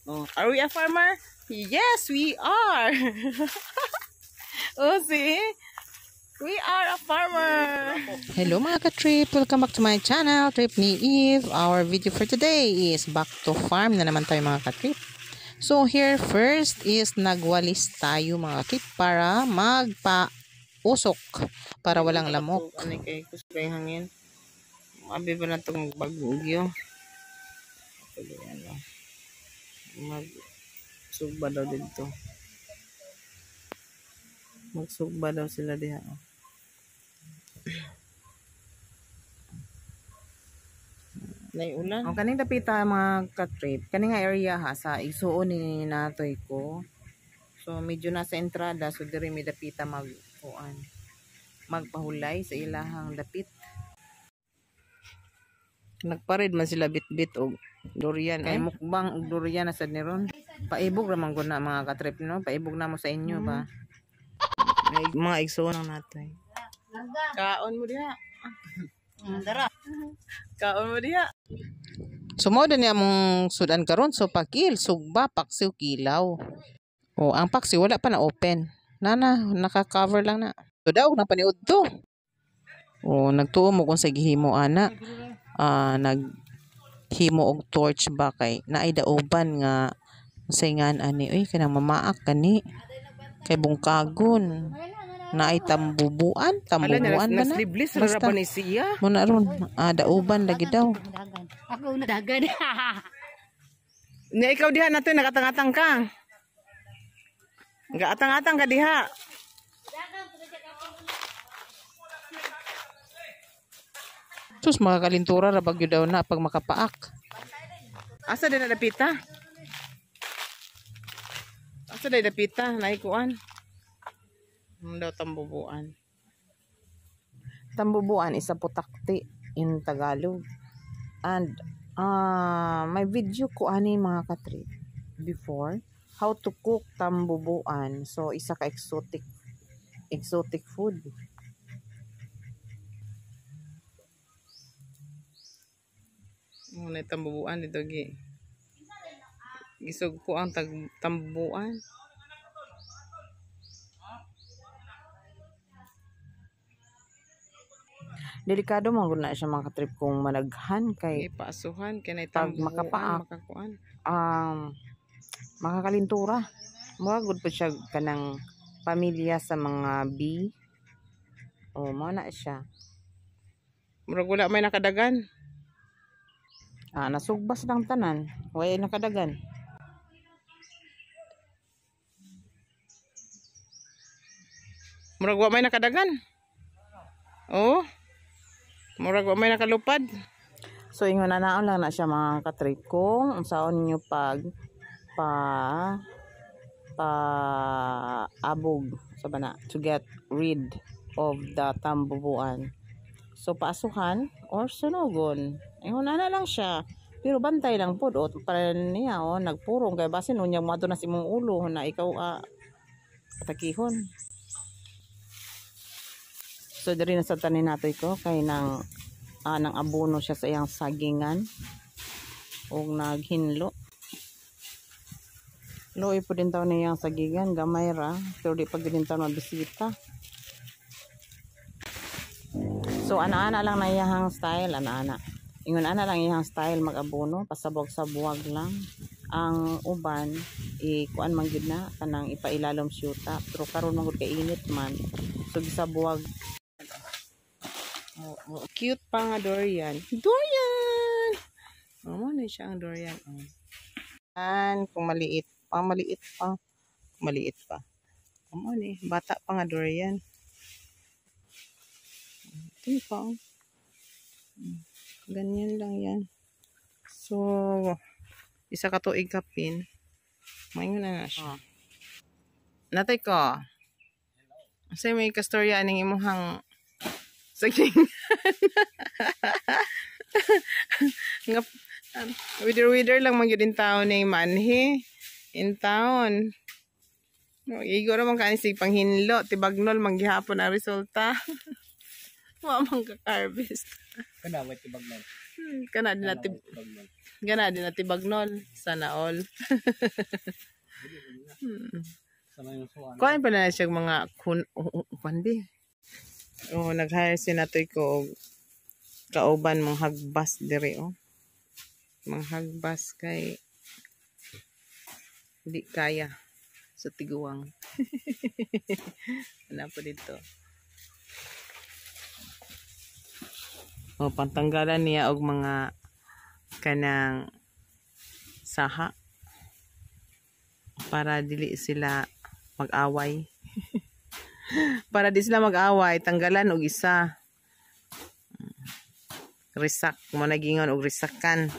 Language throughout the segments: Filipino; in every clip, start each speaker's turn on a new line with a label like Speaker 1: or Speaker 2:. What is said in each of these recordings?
Speaker 1: Oh, are we a farmer? Yes, we are. Oh, see? We are a farmer.
Speaker 2: Hello mga ka-trip! Welcome back to my channel, Trip ni Eve. Our video for today is back to farm na naman tayo mga ka-trip. So here first is nagwalis tayo mga ka-trip para magpa-usok para walang lamok.
Speaker 1: Ano kay kusay hangin? Abi ba na itong bagyo? Magsugba daw dito. Magsugba daw sila diha. Ulan.
Speaker 2: Ang kaning dapita mga ka-trip, kaning area ha sa isuon ni natoy ko. So medyo nasa entrada, so diri mi dapita magpahulay sa ilahang dapit.
Speaker 1: Nagparid man sila bit-bit og durian.
Speaker 2: Kay mukbang og durian na sad ni ron. Paibog ra man gud na mga ka-trip no, paibog na mo sa inyo ba.
Speaker 1: Mga igsoon lang natin. Kaon mo diha. Dara. Kaon mo diha.
Speaker 2: So mo din among sudan karon, so pakil sugba paksiw kilaw. Oh, ang paksiw wala pa na open. Naka-cover lang na. So daw na paniud to. Oh, nagtuo mo kung sa gihimo ana. Naghimo og torch ba kay naay daoban nga sayngan ani oy kanang mamaak kani kay bungkagon. Naay tambubuan ba na?
Speaker 1: Nasliblis ra pa ni siya.
Speaker 2: Mo na ron, dauban lagi daw.
Speaker 3: Ako na dagan.
Speaker 1: Nya ikaw diha nato nakatang-atang ka. Gaatang-atang ka diha.
Speaker 2: Sus makakalintura ra bagyo daw na pag makapaak.
Speaker 1: Asa din na dapita? Asa din dapita? Naikuan. Daw tambubuan.
Speaker 2: Tambubuan is a putakti in Tagalog. And may video ko ani mga ka-trip before how to cook tambubuan. So isa ka exotic food.
Speaker 1: Muna tambubuan dito gi. Gisog ko ang tambubuan.
Speaker 2: Delikado man gud na siya mga ka-trip kung managhan kay
Speaker 1: Ipasuhan kay nay
Speaker 2: pag
Speaker 1: tambubuan
Speaker 2: makapaak
Speaker 1: makakuan.
Speaker 2: Makakalintura. Mura gud pa siya kanang pamilya sa mga bee. Oh, mo na siya.
Speaker 1: Murag wala may nakadagan.
Speaker 2: Nasugbas lang tanan. Way nakadagan.
Speaker 1: Murag wa may nakadagan. Oh. Murag wa may nakalupad.
Speaker 2: So ingon na naon lang na siya mga ka-trip kung unsaon niyo abog sa bana to get rid of the tambubuan. So paasuhan or sunugon. Ingon na lang siya. Pero bantay lang pod para niya nagpurong kay basin unyang mato na si mong ulo na ikaw atakihon. So diri na sa tanin natoy ko kay nang abono siya sa iyang sagingan og naghinlo. Loy po din taw na iyang sagingan gamay ra pero di pa gid taw mabisita. So ana-ana lang na iyang style, ana-ana. Ingon ana lang iyang style mag-abono, pasabog-sabuag lang. Ang uban kuan man gid na kanang ipailalom syuta pero karon man gud kay init man. So gisabuag.
Speaker 1: Cute pa nga durian. Durian! Mo na siya ang durian.
Speaker 2: Kung maliit pa.
Speaker 1: Mo ni bata pa nga durian. Ito pa. Ganyan lang yan. So, isa ka tuig kapin. Mayon na siya. Natay ko. Kasi may kastorya aning imuhang saging. Wither lang magyud in town ni manhi. In town. Igor man kanisig panghinlo, tibagnol manggihapon ang resulta. Wa man ka harvest.
Speaker 4: Kana may tibagnol.
Speaker 1: Kana din natin. Gana din na tibagnol. Sana all. Kuhain pa na siya mga kundi. Oh, nag-hire si natoy ko kauban mong hagbas diri oh. Mga hagbas kay di kaya sa tiguang. Ano po dito? O, pantanggalan niya og mga kanang saha para dili sila mag-away. Para di sila mag-away, tanggalan og isa. Risak, managingon og risakan.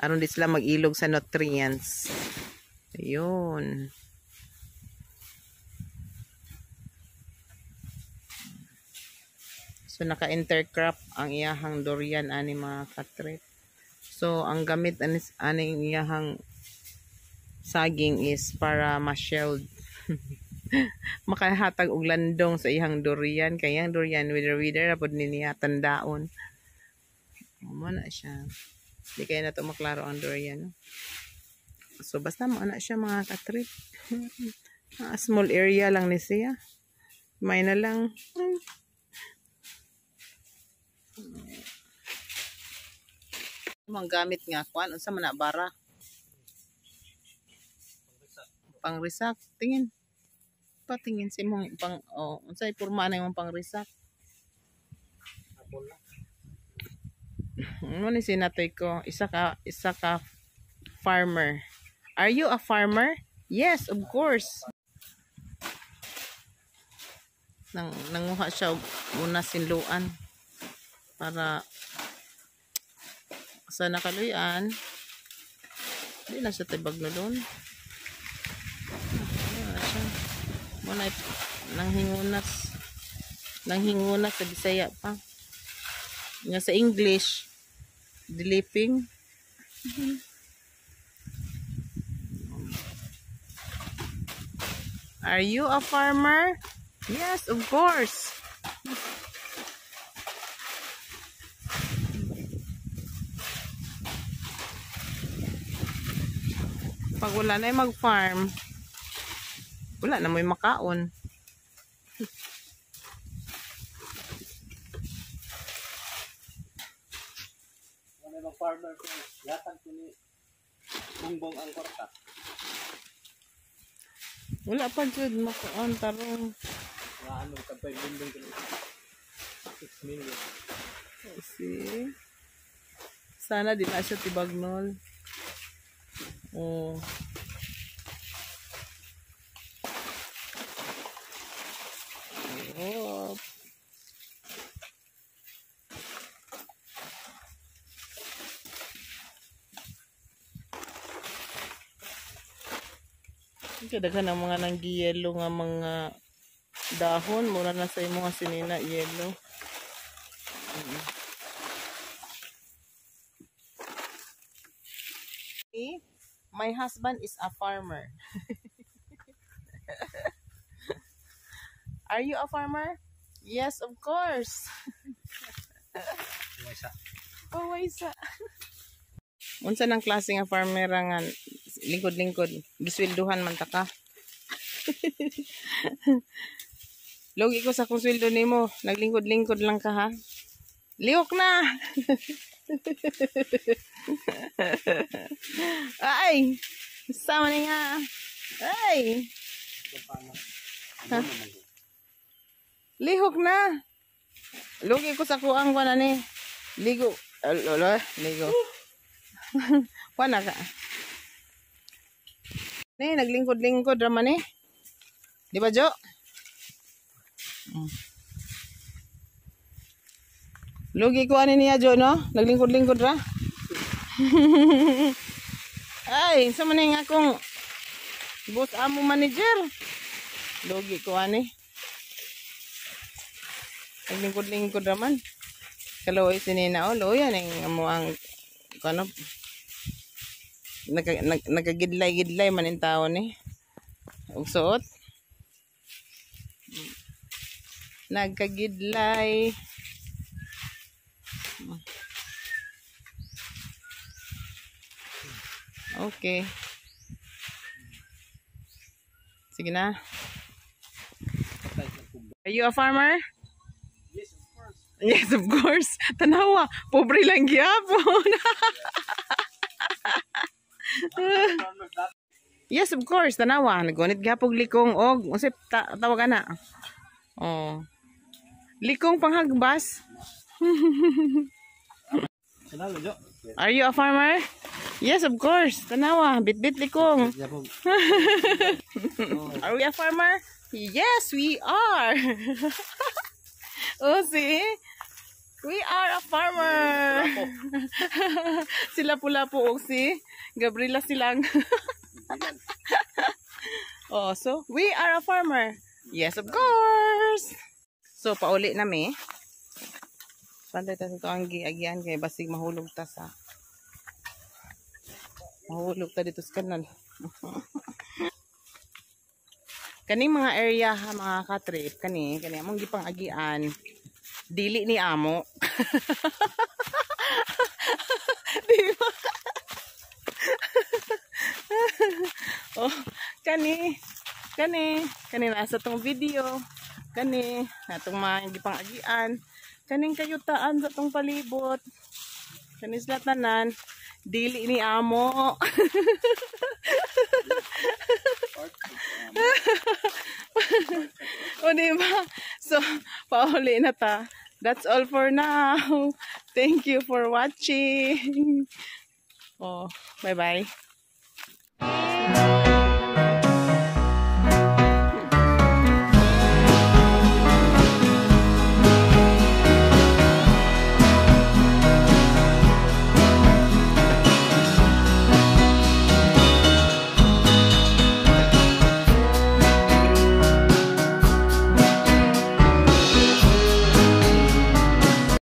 Speaker 1: Aron di sila mag-ilog sa nutrients. Ayun. So naka-intercrop ang iyahang durian ani mga katrit. So ang gamit aning iyahang saging is para ma-shield. Makahatag og landong sa iyang durian kaya ang durian wither apod niya tandaon. Mo na siya. Di kaya na to maklaro ang durian. So basta mo na siya mga katrit. Small area lang ni siya. May na lang. Mga gamit nga kuan unsa man na bara. Pang-risak tingin. Patingin si mong pang unsay porma na imong pang-risak. Ano ni sinatoy ko, isa ka farmer. Are you a farmer? Yes, of course. Nanguha siya muna sinluan para sa nakaluyan. Hindi na siya tibag na doon. Muna nanghingunas sa Bisaya pa. Nga sa English, diliping. Are you a farmer? Yes, of course. Pag wala na mag-farm, wala na may makaon.
Speaker 4: Wala mag-farmer ko, yatan ko ni Bungbong ang korta.
Speaker 1: Wala pa jud makaon tarong.
Speaker 4: Ano ka pa Bungbong ko 6 million.
Speaker 1: See? Sana di na siya tibagnol. Oh. Oh. Kadaghan ang mga nanggiyelo nga mga dahon mura na sa mga sinina yellow. My husband is a farmer. Are you a farmer? Yes, of course. Pawaysa. Unsa nang klase nga farmer nga lingkod-lingkod, giswelduhan man ta ka. Logi ko sa kung sweldo nimo, naglingkod-lingkod lang ka ha. Liok na. Ay, sama ni nga. Ay. Lihok na. Logi ko sa kuang ko na ni. Ligo. Ligo. Wana ka. Ni naglingkod-lingkod raman ni. Di ba Jo? Lugi ko ani niya Jo no? Naglingkod-lingkod ra. Ay, sa man nga akong boss amo manager. Lugi ko ani. Naglingkod-lingkod raman. Kaloy sinina o loyan ang amo ang kano nagagidlay-gidlay man in tao ni. Ug suot. Nagkagidlay. Okay. Sige na. Are you a farmer?
Speaker 4: Yes, of course.
Speaker 1: Yes, of course. Tanawa, pobre lang gyapon.
Speaker 4: Farmer that
Speaker 1: Yes, of course. Tanawa, nagunit gyapog likong og unsay tawag ana. Oh. Likong panghagbas.
Speaker 4: Sanalo jo.
Speaker 1: Are you a farmer? Yes, of course. Tanawa, bit-bit likong.
Speaker 4: Yapog.
Speaker 1: Are we a farmer? Yes, we are. Oh, see? We are a farmer. Sila pula po, si Gabriela silang. Oh, so we are a farmer. Yes, of course. So, pauli na mi. Panday ta ito ang giagian kay basig mahulog ta sa. Mahulog ta dito sa kanal. Kaning mga area ha, mga katrip, kani among gipang agian. Dili ni amo. Di ba? Oh, kani nasa tong video. Kani natong mga gipang agian. Kaning kayutaan sa tong palibot. Kani sila tanan. Dili ni amo. O diba? So, pauli na ta. That's all for now. Thank you for watching. Oh, bye-bye.